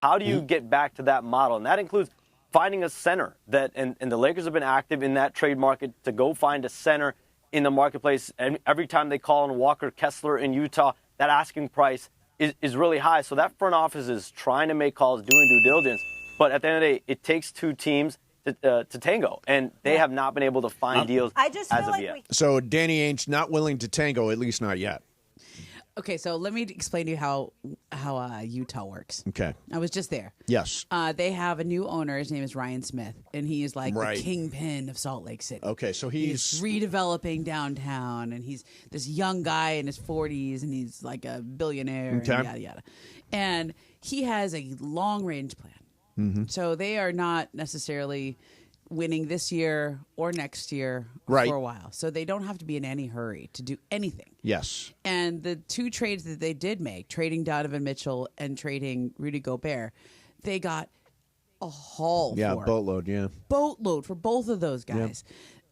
How do you get back to that model? And that includes finding a center and the Lakers have been active in that trade market to go find a center in the marketplace. And every time they call on Walker Kessler in Utah, that asking price is really high. So that front office is trying to make calls, doing due diligence. But at the end of the day, it takes two teams to tango, and they have not been able to find deals as of yet. So Danny Ainge's not willing to tango, at least not yet. Okay, so let me explain to you how Utah works. Okay. I was just there. Yes. They have a new owner. His name is Ryan Smith, and he is like Right. the kingpin of Salt Lake City. Okay, so he's redeveloping downtown, and he's this young guy in his 40s, and he's like a billionaire, and yada, yada. And he has a long-range plan. Mm-hmm. So they are not necessarily winning this year or next year Right. for a while. So they don't have to be in any hurry to do anything. Yes. And the two trades that they did make, trading Donovan Mitchell and trading Rudy Gobert, they got a haul for. Boatload, Boatload for both of those guys.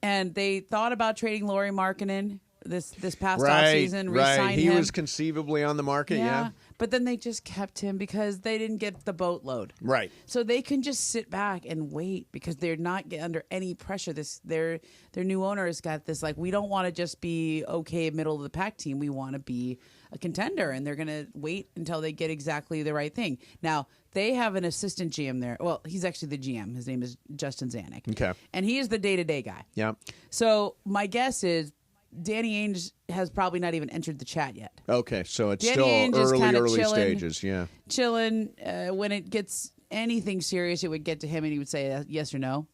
And they thought about trading Lauri Markkanen this past offseason, re-signed him. He was conceivably on the market, yeah. But then they just kept him because they didn't get the boatload. Right. So they can just sit back and wait because they're not under any pressure. Their new owner has got this, like, we don't want to just be okay middle of the pack team. We want to be a contender, and they're going to wait until they get exactly the right thing. Now, they have an assistant GM there. Well, he's actually the GM. His name is Justin Zanuck. Okay. And he is the day-to-day guy. Yeah. So my guess is Danny Ainge has probably not even entered the chat yet. Okay, so it's Danny still Ainge early chilling, stages, yeah. Chilling. When it gets anything serious, it would get to him, and he would say yes or no.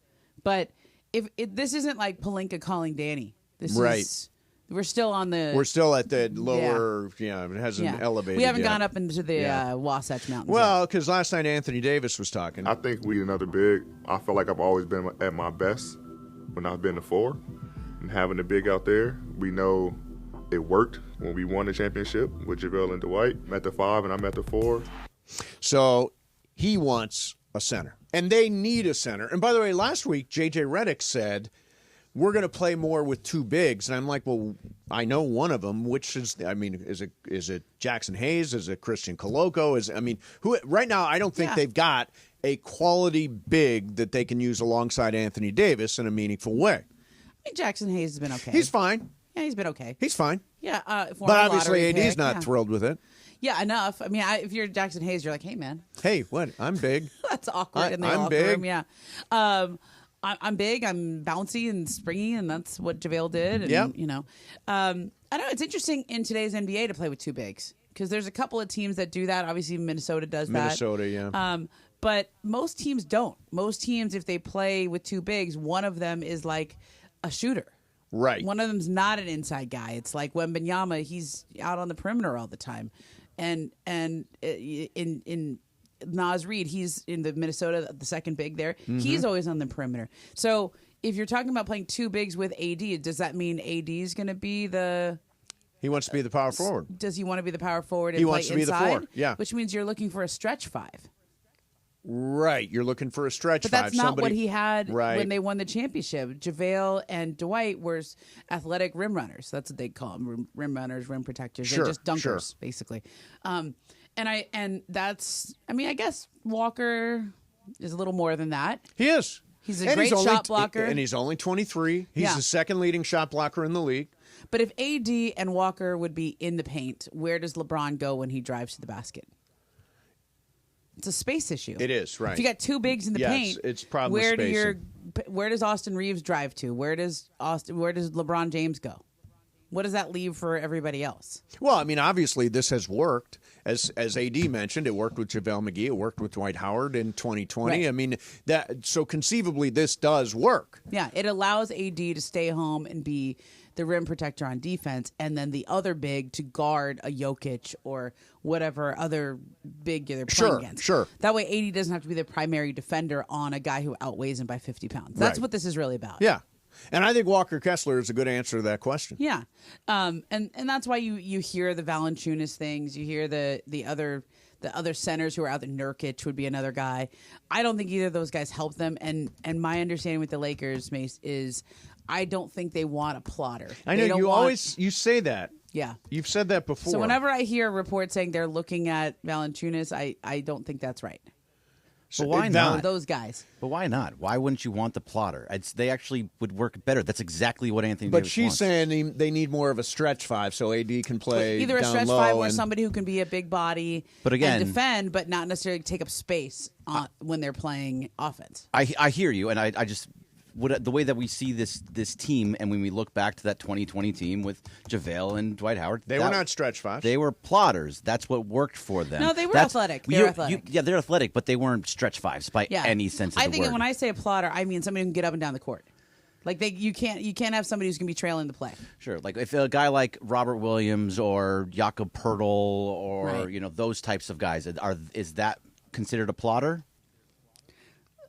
But if this isn't like Pelinka calling Danny. This is we're still on the. We're still at the lower. Yeah, it hasn't elevated. We haven't yet. gone up into the Wasatch Mountains. Well, because last night Anthony Davis was talking. I think we need another big. I feel like I've always been at my best when I've been the 4. And having the big out there, we know it worked when we won the championship with JaVale and Dwight. I'm at the 5 and I'm at the 4. So he wants a center. And they need a center. And by the way, last week, J.J. Redick said, we're going to play more with two bigs. And I'm like, well, I know one of them. Which is, I mean, is it Jackson Hayes? Is it Christian Coloco? Who right now, I don't think they've got a quality big that they can use alongside Anthony Davis in a meaningful way. I think Jackson Hayes has been okay. He's fine. Yeah, he's been okay. He's fine. Yeah, but obviously AD's not thrilled with it. Yeah, enough. I mean, if you're Jackson Hayes, you're like, hey, man. Hey, what? I'm big. That's awkward in the I'm locker big. room. Yeah. I'm big. I'm bouncy and springy, and that's what JaVale did. And, you know, I know it's interesting in today's NBA to play with two bigs because there's a couple of teams that do that. Obviously, Minnesota does that. Minnesota, yeah. But most teams don't. Most teams, if they play with two bigs, one of them is like a shooter. Right. One of them's not an inside guy. It's like Wembanyama, he's out on the perimeter all the time. And in Naz Reid, he's in the Minnesota, the second big there. Mm-hmm. He's always on the perimeter. So if you're talking about playing two bigs with AD, does that mean AD is going to be the... He wants to be the power forward. Does he want to be the power forward and he play wants to inside? be the 4, yeah. Which means you're looking for a stretch 5. Right, you're looking for a stretch 5. But that's not what he had when they won the championship. JaVale and Dwight were athletic rim runners. That's what they call them, rim runners, rim protectors. They're just dunkers, basically. I guess Walker is a little more than that. He is. He's a great shot blocker. And he's only 23. He's the second leading shot blocker in the league. But if AD and Walker would be in the paint, where does LeBron go when he drives to the basket? It's a space issue. It is, right. If you got two bigs in the paint, it's probably where does Austin Reeves drive to? Where does LeBron James go? What does that leave for everybody else? Well, I mean, obviously this has worked. As AD mentioned, it worked with JaVale McGee. It worked with Dwight Howard in 2020. Right. I mean, so conceivably this does work. Yeah, it allows AD to stay home and be the rim protector on defense, and then the other big to guard a Jokic or whatever other big they're playing against. Sure. That way AD doesn't have to be the primary defender on a guy who outweighs him by 50 pounds. That's what this is really about. Yeah. And I think Walker Kessler is a good answer to that question. Yeah. And that's why you hear the Valanciunas things. You hear the other centers who are out there. Nurkic would be another guy. I don't think either of those guys help them. And my understanding with the Lakers, Mace, is I don't think they want a plotter. I know you say that. Yeah. You've said that before. So whenever I hear reports saying they're looking at Valanciunas, I don't think that's right. But why not? Those guys. But why not? Why wouldn't you want the plotter? They actually would work better. That's exactly what Anthony But Davis she's wants. saying they need more of a stretch five, so AD can play Either a down stretch low five or and- somebody who can be a big body But again- and defend, but not necessarily take up space when they're playing offense. I hear you, and I just the way that we see this team, and when we look back to that 2020 team with JaVale and Dwight Howard, They were not stretch fives. They were plotters. That's what worked for them. No, they were athletic. They were athletic. Yeah, they're athletic, but they weren't stretch fives by any sense of the I think word. when I say a plotter, I mean somebody who can get up and down the court. Like you can't have somebody who's going to be trailing the play. Sure, like if a guy like Robert Williams or Jakob Pertl or Right. those types of guys is that considered a plotter?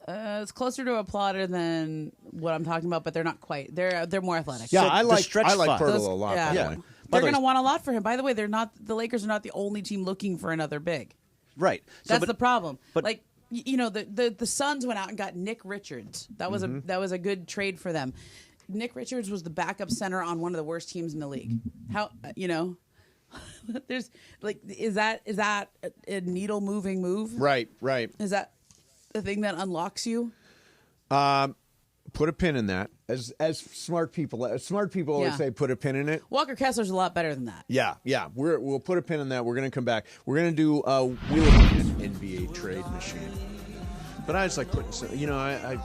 It's closer to a plotter than what I'm talking about, but they're not quite. They're more athletic. Yeah, So I the like stretch Pirtle five- a lot. Yeah. By the Yeah. way. By They're the way- going to want a lot for him. By the way, the Lakers are not the only team looking for another big. Right. That's the problem. but- Like the Suns went out and got Nick Richards. That was a good trade for them. Nick Richards was the backup center on one of the worst teams in the league. How there's is that a needle moving move? Right. Is that the thing that unlocks you? Put a pin in that. As smart people always Yeah. say, put a pin in it. Walker Kessler's a lot better than that. Yeah. We'll put a pin in that. We're going to come back. We're going to do Wheel of an NBA trade machine. But I was like putting,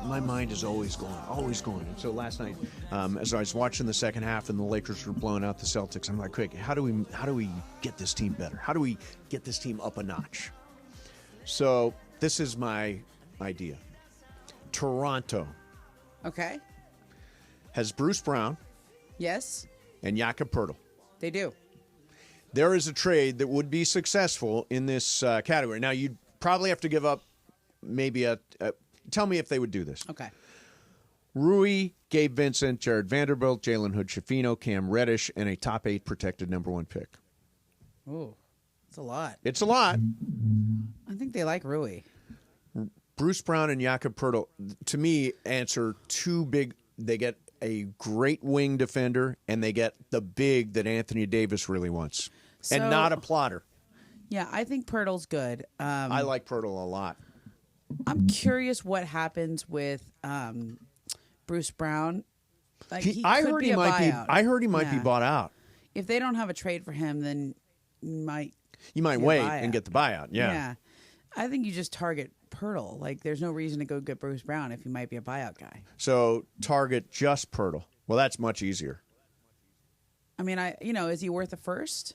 my mind is always going. And so last night, as I was watching the second half and the Lakers were blowing out the Celtics, I'm like, quick, how do we get this team better? How do we get this team up a notch? So this is my idea. Toronto Okay. has Bruce Brown Yes, and Jakob Pertl. they do. There is a trade that would be successful in this category. Now, you'd probably have to give up maybe tell me if they would do this. Okay. Rui, Gabe Vincent, Jared Vanderbilt, Jalen Hood-Schifino, Cam Reddish, and a top 8 protected number 1 pick. Ooh, it's a lot. It's a lot. I think they like Rui. Bruce Brown and Jakob Pertl, to me, answer too big. They get a great wing defender, and they get the big that Anthony Davis really wants, and So- not a plotter. Yeah, I think Pirtle's good. I like Pertl a lot. I'm curious what happens with Bruce Brown. Like, I could heard be he a might be. buyout. I heard he might be Yeah. bought out. If they don't have a trade for him, then you might get a wait buyout. and get the buyout. Yeah. I think you just target Pirtle. Like, there's no reason to go get Bruce Brown if he might be a buyout guy. So target just Pertl. Well, that's much easier. I mean, is he worth a first?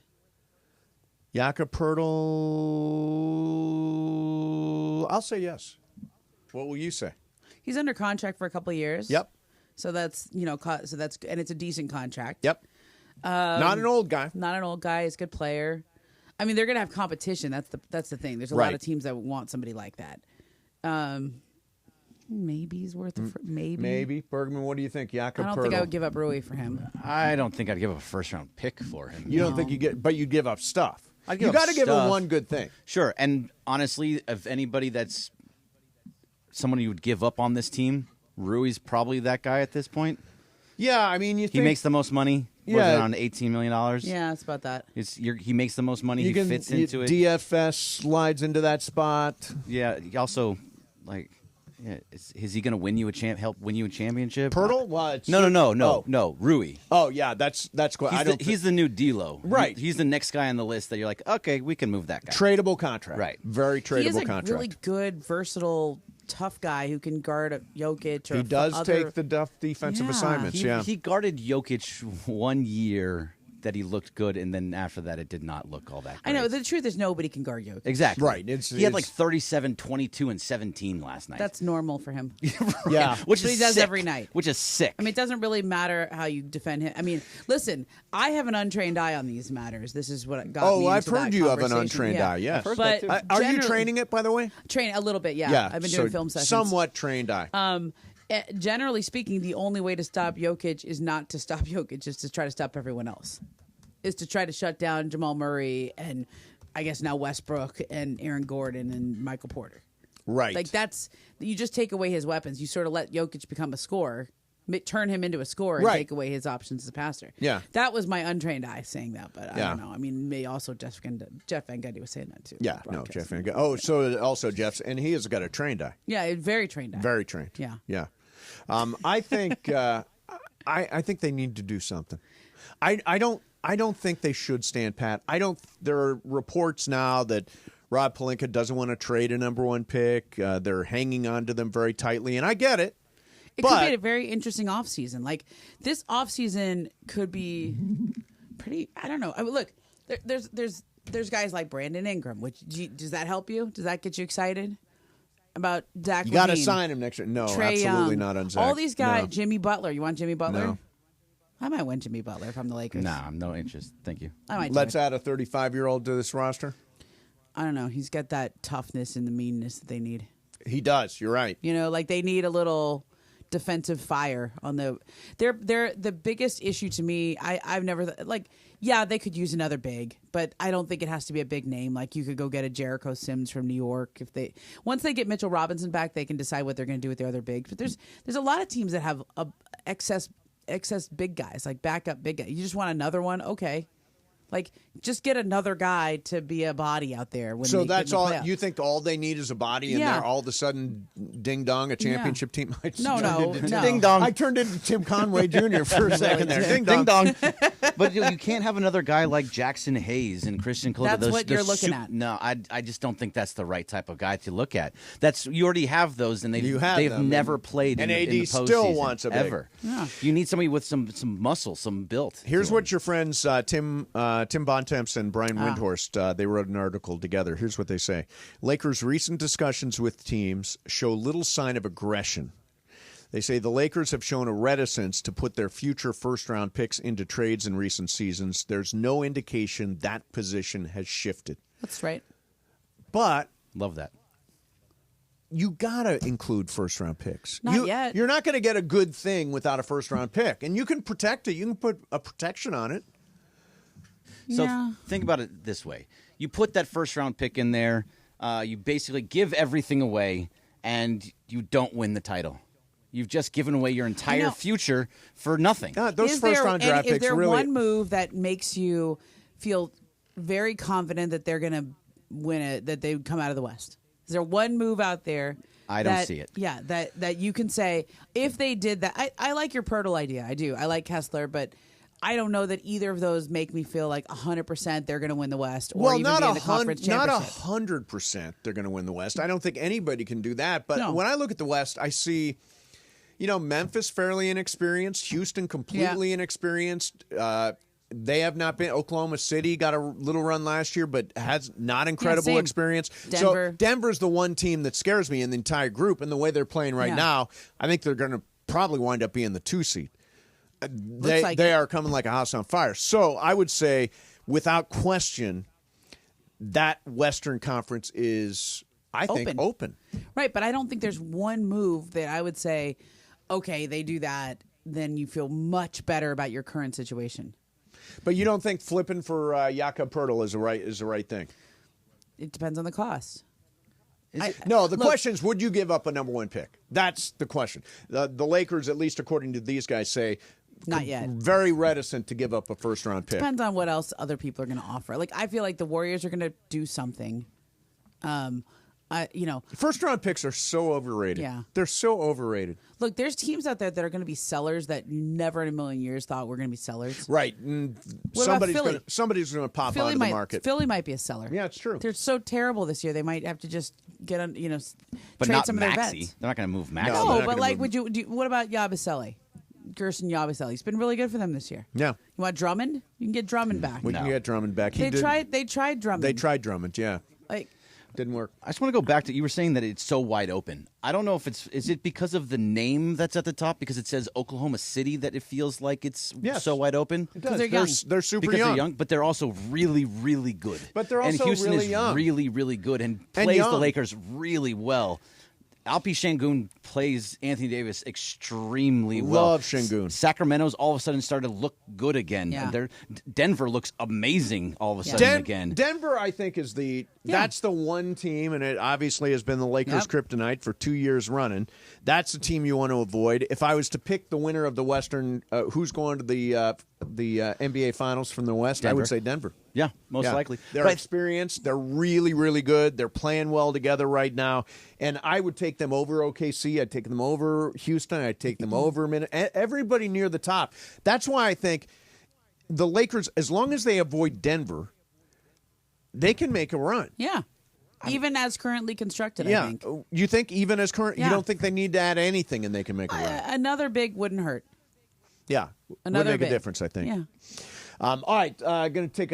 Jakob Pertl. I'll say yes. What will you say? He's under contract for a couple of years. Yep. So that's and it's a decent contract. Yep. Not an old guy. Not an old guy. He's a good player. I mean, they're going to have competition. That's the thing. There's a lot Right. of teams that want somebody like that. Maybe he's worth maybe. Maybe. Bergman, what do you think? I Jakob don't Pertl. think I would give up Rui for him. I don't think I'd give up a first-round pick for him. You don't think you get, but you give up stuff. I'd You give up got to give him stuff. one good thing. Sure, and honestly, if anybody that's someone you would give up on this team, Rui's probably that guy at this point. Yeah, I mean, you He think makes the most money. Was Yeah. it around $18 million? Yeah, it's about that. He makes the most money. you He can, fits into it. DFS slides into that spot. Yeah. He also, is he going to win you help win you a championship? Pertl? Well, it's- No. Rui. Oh yeah, that's cool. He's the new D'Lo. Right. He's the next guy on the list that you're like, okay, we can move that guy. tradable contract. Right. Very tradable He is a contract. really good, versatile, tough guy who can guard a Jokic. Or He does other, take the defensive Yeah. assignments. Yeah. He guarded Jokic 1 year that he looked good, and then after that, it did not look all that great. I know. The truth is, nobody can guard Jokic. Exactly. Right. He had like 37, 22, and 17 last night. That's normal for him. Yeah. Which But is he does sick. every night. Which is sick. I mean, it doesn't really matter how you defend him. I mean, listen, I have an untrained eye on these matters. This is what got me Oh, I've into heard that you have an conversation. untrained Yeah. eye. Yes. heard But that Are you generally- training it, by the way? Train a little bit, yeah. I've been doing film sessions. Somewhat trained eye. Generally speaking, the only way to stop Jokic is not to stop Jokic, is to try to stop everyone else. Is to try to shut down Jamal Murray and I guess now Westbrook and Aaron Gordon and Michael Porter. Right. Like you just take away his weapons. You sort of let Jokic become a scorer turn him into a scorer and Right. take away his options as a passer. Yeah. That was my untrained eye saying that, but I Yeah. don't know. I mean, maybe also Jeff Van Gundy was saying that too. Yeah, no, Broadcast. Jeff Van Gundy. Oh, so also Jeff's, and he has got a trained eye. Yeah, very trained eye. Very trained. Yeah. Yeah. I think I think they need to do something. I don't think they should stand pat. There are reports now that Rob Pelinka doesn't want to trade a number 1 pick. They're hanging on to them very tightly, and I get it. It could be a very interesting offseason. Like, this offseason could be pretty, I don't know. I mean, look, there's guys like Brandon Ingram, does that help you? Does that get you excited about Zach You got to Levine, sign him next year. No, Trae absolutely Young, not on Zach. all these guys, No. Jimmy Butler. You want Jimmy Butler? No. I might win Jimmy Butler if I'm the Lakers. Nah, I'm no interest. Thank you. I might do Let's it. add a 35-year-old to this roster. I don't know. He's got that toughness and the meanness that they need. He does. You're right. You know, like they need a little defensive fire on the. They're the biggest issue to me. I've never like. Yeah, they could use another big, but I don't think it has to be a big name. Like, you could go get a Jericho Sims from New York once they get Mitchell Robinson back, they can decide what they're going to do with their other bigs. But there's a lot of teams that have excess big guys, like backup big guys. You just want another one, okay? Like, just get another guy to be a body out there. So that's all. playoffs. You think all they need is a body in Yeah. there? All of a sudden, ding dong, a championship team. I just No, turned no, into no. Ding dong. I turned into Tim Conway Jr. for a second there. Ding dong. Ding dong. But you can't have another guy like Jackson Hayes and Christian Cologne. That's what you're looking at. No, I just don't think that's the right type of guy to look at. You already have those, and You have they've them, never and- played and in the AD still postseason, wants a big. ever. Yeah. You need somebody with some muscle, some built. Here's to what him. your friends Tim Bontemps and Brian Windhorst they wrote an article together. Here's what they say: Lakers' recent discussions with teams show little sign of aggression. They say the Lakers have shown a reticence to put their future first-round picks into trades in recent seasons. There's no indication that position has shifted. That's right. But Love that. you got to include first-round picks. Not yet. You're not going to get a good thing without a first-round pick. And you can protect it. You can put a protection on it. So Yeah. think about it this way: you put that first round pick in there, you basically give everything away, and you don't win the title. You've just given away your entire know. future for nothing. Those Is there first-round draft is picks there really. one move that makes you feel very confident that they're going to win it, that they come out of the West? Is there one move out there? I don't that- see it. Yeah, that you can say, if they did that. I like your Pirtle idea. I do. I like Kessler, but I don't know that either of those make me feel like 100% they're going to win the West or Well, even not be in the conference not championship. 100% they're going to win the West. I don't think anybody can do that. But No. when I look at the West, I see, Memphis fairly inexperienced, Houston completely inexperienced. They have not been. Oklahoma City got a little run last year, but has not incredible same. experience. Denver. So Denver's the one team that scares me in the entire group, and the way they're playing right Yeah. now, I think they're going to probably wind up being the 2 seed. They like they it. are coming like a house on fire. So I would say, without question, that Western Conference is, I think, open. Right, but I don't think there's one move that I would say, okay, they do that, then you feel much better about your current situation. But you don't think flipping for Jakob Poeltl is the right thing? It depends on the cost. No, the Look- question is, would you give up a number 1 pick? That's the question. The Lakers, at least according to these guys, say Not yet. very reticent to give up a first-round pick. Depends on what else other people are going to offer. Like, I feel like the Warriors are going to do something. First-round picks are so overrated. Yeah. They're so overrated. Look, there's teams out there that are going to be sellers that never in a million years thought were going to be sellers. Right. What about Philly? Somebody's going to pop onto the market. Philly might be a seller. Yeah, it's true. They're so terrible this year. They might have to just get on, But trade not some of their Maxey. vets. They're not going to move Maxey. No, they're No, not but gonna like, move- what about Yabusele? Gerson Yabusele. He's been really good for them this year. Yeah. You want Drummond? You can get Drummond back. We can get Drummond back. They tried Drummond. They tried Drummond, yeah. Like, Didn't work. I just want to go back to, you were saying that it's so wide open. I don't know if is it because of the name that's at the top, because it says Oklahoma City, that it feels like it's Yes. so wide open? Because they're young. They're super Because young. they're young, but they're also really, really good. But they're and also Houston really is young. really, really good and And plays the young. Lakers really well. Alpi Şengün plays Anthony Davis extremely well. Love Şengün. Sacramento's all of a sudden started to look good again. Yeah. Denver looks amazing all of a sudden again. Denver, I think, is the That's the one team, and it obviously has been the Lakers' kryptonite for 2 years running. That's the team you want to avoid. If I was to pick the winner of the Western, who's going to the NBA Finals from the West, Denver. I would say Denver. Yeah, most likely. They're experienced. They're really, really good. They're playing well together right now. And I would take them over OKC. I'd take them over Houston. I'd take them over everybody near the top. That's why I think the Lakers, as long as they avoid Denver, they can make a run. Yeah. Even as currently constructed, I think. You think even as current? You don't think they need to add anything and they can make a run? Another big wouldn't hurt. Yeah. Another would make big. a difference, I think. Yeah. All right. Going to take a